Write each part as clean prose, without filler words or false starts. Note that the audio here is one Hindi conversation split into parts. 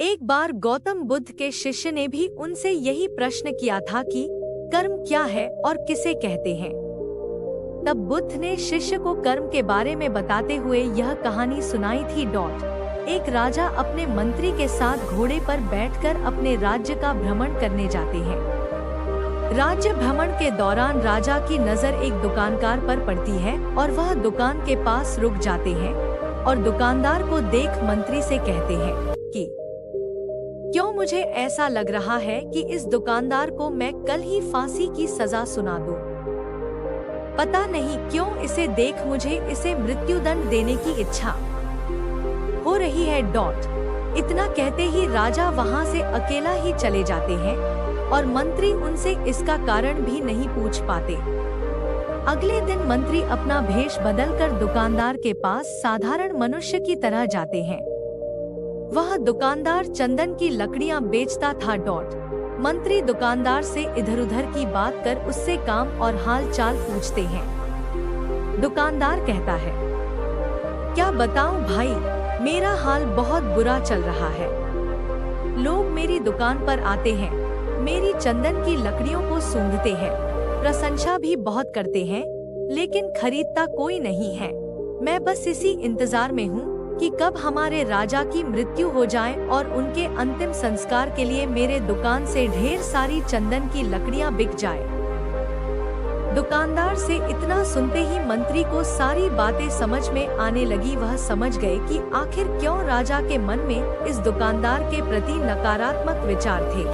एक बार गौतम बुद्ध के शिष्य ने भी उनसे यही प्रश्न किया था कि कर्म क्या है और किसे कहते हैं। तब बुद्ध ने शिष्य को कर्म के बारे में बताते हुए यह कहानी सुनाई थी। एक राजा अपने मंत्री के साथ घोड़े पर बैठकर अपने राज्य का भ्रमण करने जाते हैं। राज्य भ्रमण के दौरान राजा की नजर एक दुकानदार पर पड़ती है और वह दुकान के पास रुक जाते हैं और दुकानदार को देख मंत्री से कहते हैं कि क्यों मुझे ऐसा लग रहा है कि इस दुकानदार को मैं कल ही फांसी की सजा सुना दूं। पता नहीं क्यों इसे देख मुझे इसे मृत्युदंड देने की इच्छा हो रही है। इतना कहते ही राजा वहां से अकेला ही चले जाते हैं और मंत्री उनसे इसका कारण भी नहीं पूछ पाते। अगले दिन मंत्री अपना भेष बदलकर दुकानदार के पास साधारण मनुष्य की तरह जाते हैं। वह दुकानदार चंदन की लकड़ियां बेचता था। मंत्री दुकानदार से इधर-उधर की बात कर उससे काम और हाल चाल पूछते हैं। दुकानदार कहता है, क्या बताऊं भाई, मेरा हाल बहुत बुरा चल रहा है। लोग मेरी दुकान पर आते हैं, मेरी चंदन की लकड़ियों को सूंघते हैं, प्रशंसा भी बहुत करते हैं, लेकिन खरीदता कोई नहीं है। मैं बस इसी इंतजार में हूँ कि कब हमारे राजा की मृत्यु हो जाए और उनके अंतिम संस्कार के लिए मेरे दुकान से ढेर सारी चंदन की लकड़ियां बिक जाए। दुकानदार से इतना सुनते ही मंत्री को सारी बातें समझ में आने लगी। वह समझ गए कि आखिर क्यों राजा के मन में इस दुकानदार के प्रति नकारात्मक विचार थे।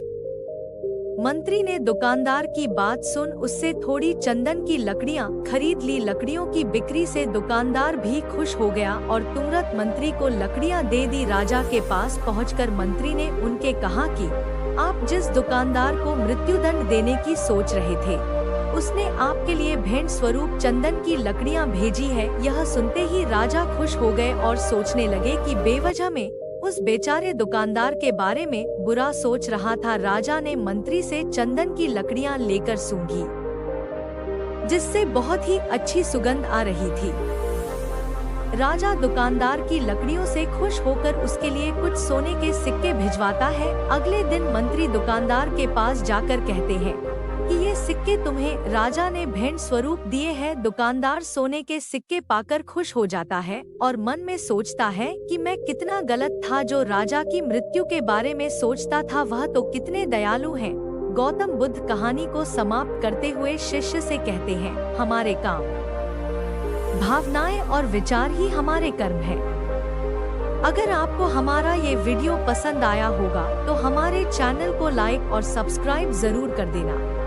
मंत्री ने दुकानदार की बात सुन उससे थोड़ी चंदन की लकड़ियां खरीद ली। लकड़ियों की बिक्री से दुकानदार भी खुश हो गया और तुरंत मंत्री को लकड़ियां दे दी। राजा के पास पहुंचकर मंत्री ने उनके कहा कि आप जिस दुकानदार को मृत्युदंड देने की सोच रहे थे, उसने आपके लिए भेंट स्वरूप चंदन की लकड़ियां भेजी है। यह सुनते ही राजा खुश हो गए और सोचने लगे कि बेवजह में उस बेचारे दुकानदार के बारे में बुरा सोच रहा था। राजा ने मंत्री से चंदन की लकड़ियां लेकर सूंघी, जिससे बहुत ही अच्छी सुगंध आ रही थी। राजा दुकानदार की लकड़ियों से खुश होकर उसके लिए कुछ सोने के सिक्के भिजवाता है। अगले दिन मंत्री दुकानदार के पास जाकर कहते हैं कि ये सिक्के तुम्हें राजा ने भेंट स्वरूप दिए हैं। दुकानदार सोने के सिक्के पाकर खुश हो जाता है और मन में सोचता है कि मैं कितना गलत था जो राजा की मृत्यु के बारे में सोचता था। वह तो कितने दयालु हैं। गौतम बुद्ध कहानी को समाप्त करते हुए शिष्य से कहते हैं, हमारे काम, भावनाएं और विचार ही हमारे कर्म हैं। अगर आपको हमारा ये वीडियो पसंद आया होगा तो हमारे चैनल को लाइक और सब्सक्राइब जरूर कर देना।